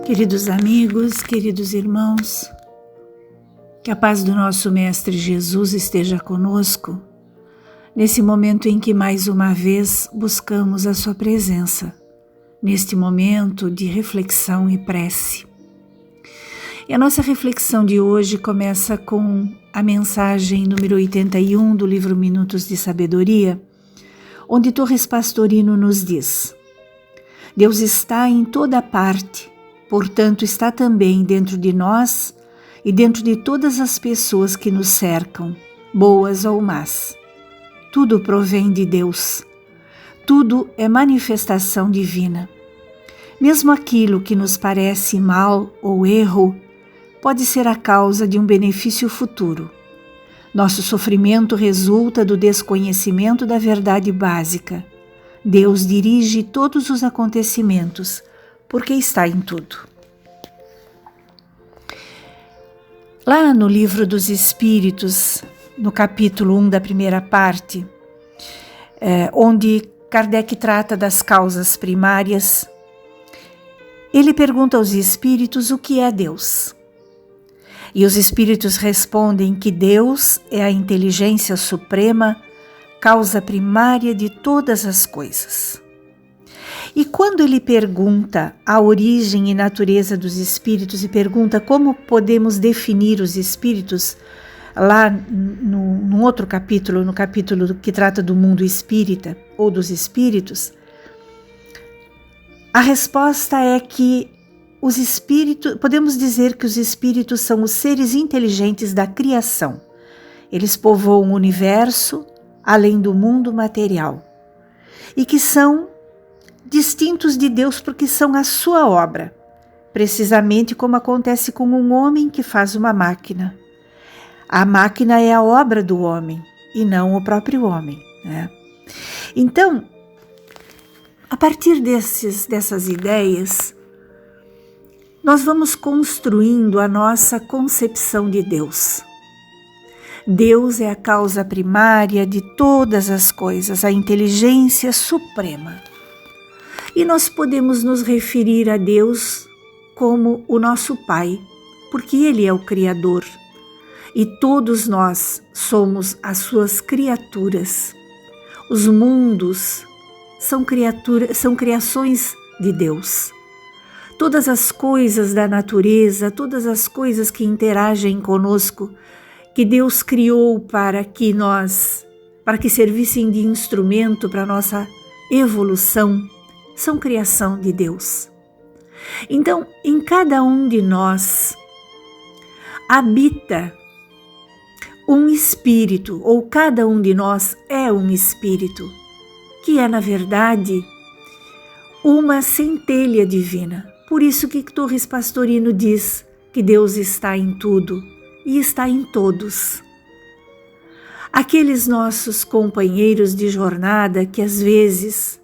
Queridos amigos, queridos irmãos, que a paz do nosso Mestre Jesus esteja conosco, nesse momento em que mais uma vez buscamos a Sua presença, neste momento de reflexão e prece. E a nossa reflexão de hoje começa com a mensagem número 81 do livro Minutos de Sabedoria, onde Torres Pastorino nos diz: Deus está em toda parte, portanto está também dentro de nós e dentro de todas as pessoas que nos cercam, boas ou más. Tudo provém de Deus, tudo é manifestação divina. Mesmo aquilo que nos parece mal ou erro, pode ser a causa de um benefício futuro. Nosso sofrimento resulta do desconhecimento da verdade básica. Deus dirige todos os acontecimentos, porque está em tudo. Lá no Livro dos Espíritos, no capítulo 1 da primeira parte, onde Kardec trata das causas primárias, ele pergunta aos espíritos o que é Deus. E os espíritos respondem que Deus é a inteligência suprema, causa primária de todas as coisas. E quando ele pergunta a origem e natureza dos espíritos e pergunta como podemos definir os espíritos, lá num outro capítulo, no capítulo que trata do mundo espírita ou dos espíritos, a resposta é que os espíritos, podemos dizer que os espíritos são os seres inteligentes da criação. Eles povoam o universo, além do mundo material, e que são distintos de Deus porque são a sua obra, precisamente como acontece com um homem que faz uma máquina. A máquina é a obra do homem e não o próprio homem, né? Então, a partir dessas ideias, nós vamos construindo a nossa concepção de Deus. Deus é a causa primária de todas as coisas, a inteligência suprema. E nós podemos nos referir a Deus como o nosso Pai, porque Ele é o Criador. E todos nós somos as suas criaturas. Os mundos são criações de Deus. Todas as coisas da natureza, todas as coisas que interagem conosco, que Deus criou para que servissem de instrumento para a nossa evolução, são criação de Deus. Então, em cada um de nós habita um espírito, ou cada um de nós é um espírito, que é, na verdade, uma centelha divina. Por isso que Torres Pastorino diz que Deus está em tudo e está em todos. Aqueles nossos companheiros de jornada que às vezes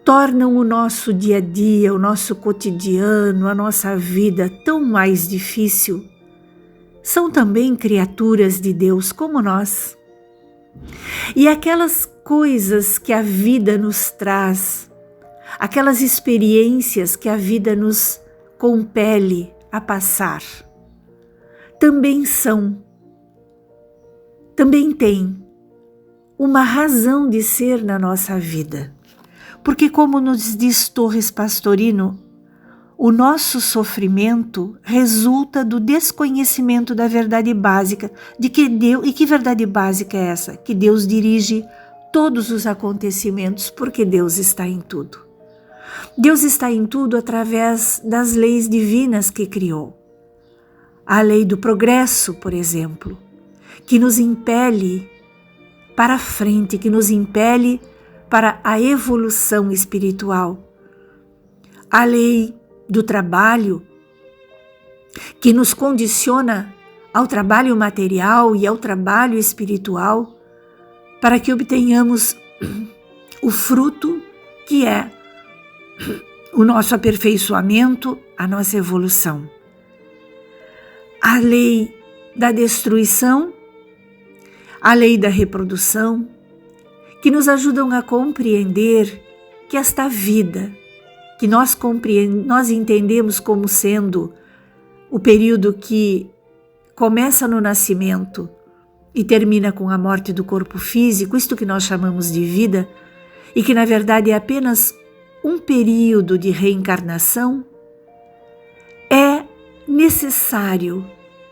tornam o nosso dia a dia, o nosso cotidiano, a nossa vida tão mais difícil, são também criaturas de Deus como nós. E aquelas coisas que a vida nos traz, aquelas experiências que a vida nos compele a passar, também têm uma razão de ser na nossa vida. Porque, como nos diz Torres Pastorino, o nosso sofrimento resulta do desconhecimento da verdade básica, e que verdade básica é essa? Que Deus dirige todos os acontecimentos, porque Deus está em tudo. Deus está em tudo através das leis divinas que criou. A lei do progresso, por exemplo, que nos impele para frente, que nos impele para a evolução espiritual. A lei do trabalho, que nos condiciona ao trabalho material e ao trabalho espiritual, para que obtenhamos o fruto que é o nosso aperfeiçoamento, a nossa evolução. A lei da destruição, a lei da reprodução, que nos ajudam a compreender que esta vida, que nós entendemos como sendo o período que começa no nascimento e termina com a morte do corpo físico, isto que nós chamamos de vida, e que na verdade é apenas um período de reencarnação, é necessário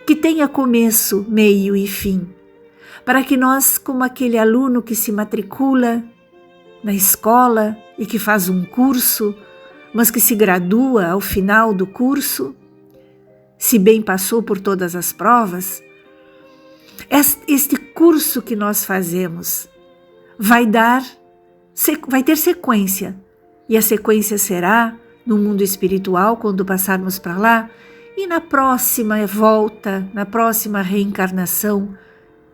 que tenha começo, meio e fim, para que nós, como aquele aluno que se matricula na escola e que faz um curso, mas que se gradua ao final do curso, se bem passou por todas as provas, este curso que nós fazemos vai ter sequência, e a sequência será no mundo espiritual, quando passarmos para lá, e na próxima volta, na próxima reencarnação,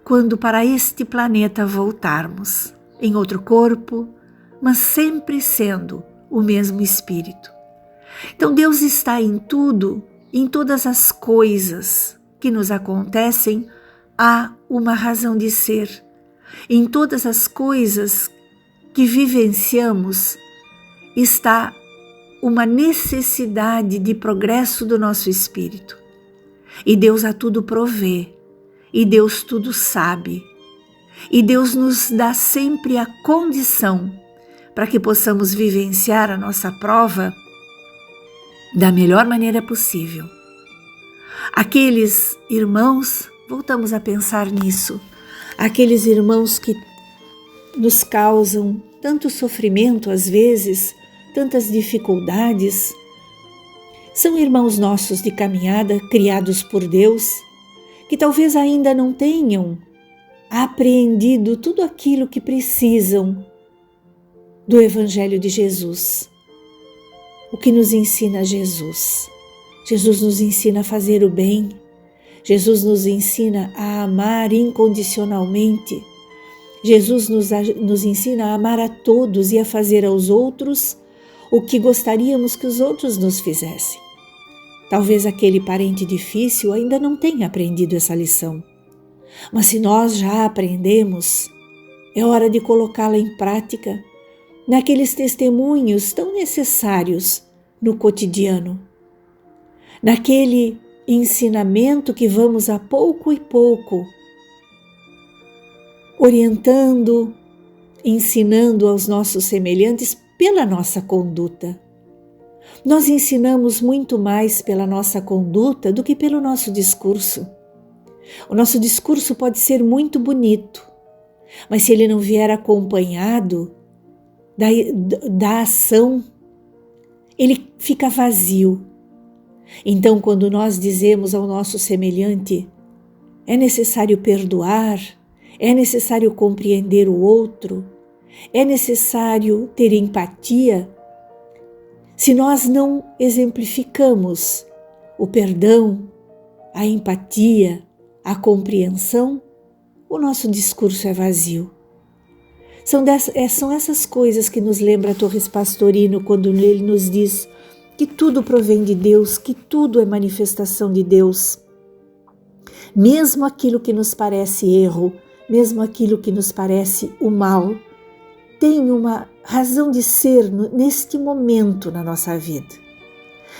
quando para este planeta voltarmos, em outro corpo, mas sempre sendo o mesmo Espírito. Então Deus está em tudo, em todas as coisas que nos acontecem, há uma razão de ser. Em todas as coisas que vivenciamos está uma necessidade de progresso do nosso espírito. E Deus a tudo provê, e Deus tudo sabe, e Deus nos dá sempre a condição para que possamos vivenciar a nossa prova da melhor maneira possível. Aqueles irmãos, voltamos a pensar nisso, aqueles irmãos que nos causam tanto sofrimento às vezes, tantas dificuldades, são irmãos nossos de caminhada, criados por Deus, que talvez ainda não tenham apreendido tudo aquilo que precisam do Evangelho de Jesus. O que nos ensina Jesus? Jesus nos ensina a fazer o bem, Jesus nos ensina a amar incondicionalmente, Jesus nos ensina a amar a todos e a fazer aos outros o que gostaríamos que os outros nos fizessem. Talvez aquele parente difícil ainda não tenha aprendido essa lição, mas se nós já aprendemos, é hora de colocá-la em prática naqueles testemunhos tão necessários no cotidiano, naquele ensinamento que vamos a pouco e pouco orientando, ensinando aos nossos semelhantes pela nossa conduta. Nós ensinamos muito mais pela nossa conduta do que pelo nosso discurso. O nosso discurso pode ser muito bonito, mas se ele não vier acompanhado da ação, ele fica vazio. Então, quando nós dizemos ao nosso semelhante, é necessário perdoar, é necessário compreender o outro, é necessário ter empatia, se nós não exemplificamos o perdão, a empatia, a compreensão, o nosso discurso é vazio. São essas coisas que nos lembra Torres Pastorino quando ele nos diz que tudo provém de Deus, que tudo é manifestação de Deus. Mesmo aquilo que nos parece erro, mesmo aquilo que nos parece o mal, tem uma razão de ser neste momento na nossa vida.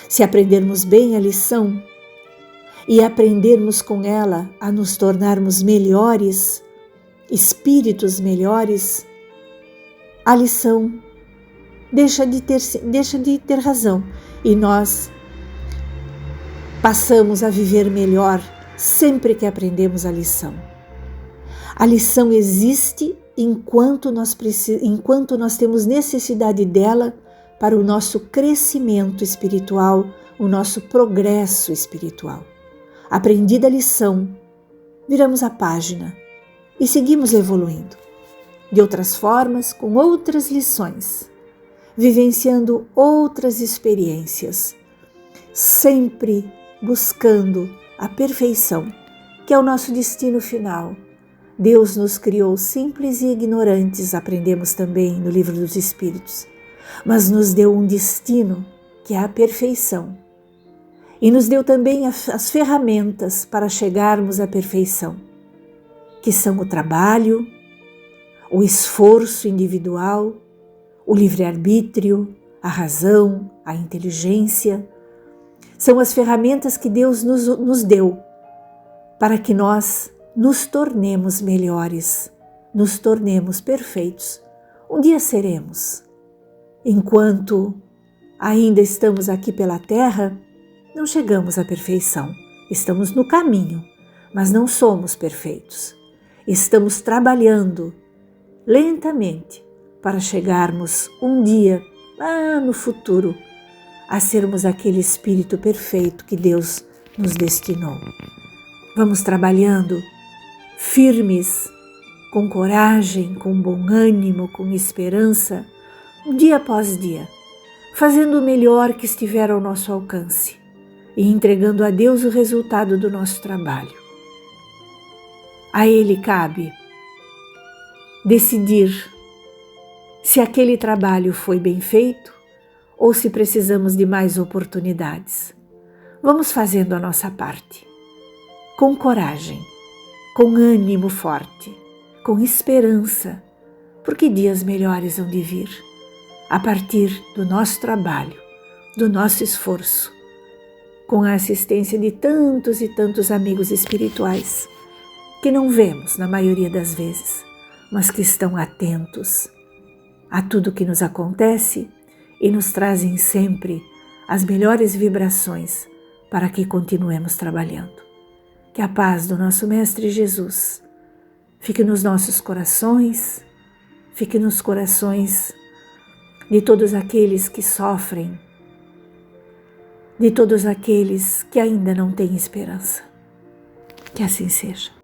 Se aprendermos bem a lição e aprendermos com ela a nos tornarmos melhores, espíritos melhores, a lição deixa de ter razão e nós passamos a viver melhor sempre que aprendemos a lição. A lição existe enquanto nós temos necessidade dela para o nosso crescimento espiritual, o nosso progresso espiritual. Aprendida a lição, viramos a página e seguimos evoluindo. De outras formas, com outras lições, vivenciando outras experiências, sempre buscando a perfeição, que é o nosso destino final. Deus nos criou simples e ignorantes, aprendemos também no Livro dos Espíritos, mas nos deu um destino que é a perfeição. E nos deu também as ferramentas para chegarmos à perfeição, que são o trabalho, o esforço individual, o livre-arbítrio, a razão, a inteligência. São as ferramentas que Deus nos deu para que nós nos tornemos melhores, nos tornemos perfeitos. Um dia seremos. Enquanto ainda estamos aqui pela terra, não chegamos à perfeição. Estamos no caminho, mas não somos perfeitos. Estamos trabalhando lentamente para chegarmos um dia, lá no futuro, a sermos aquele espírito perfeito que Deus nos destinou. Vamos trabalhando firmes, com coragem, com bom ânimo, com esperança, dia após dia, fazendo o melhor que estiver ao nosso alcance e entregando a Deus o resultado do nosso trabalho. A Ele cabe decidir se aquele trabalho foi bem feito ou se precisamos de mais oportunidades. Vamos fazendo a nossa parte, com coragem, com ânimo forte, com esperança, porque dias melhores hão de vir, a partir do nosso trabalho, do nosso esforço, com a assistência de tantos e tantos amigos espirituais, que não vemos na maioria das vezes, mas que estão atentos a tudo que nos acontece e nos trazem sempre as melhores vibrações para que continuemos trabalhando. Que a paz do nosso Mestre Jesus fique nos nossos corações, fique nos corações de todos aqueles que sofrem, de todos aqueles que ainda não têm esperança. Que assim seja.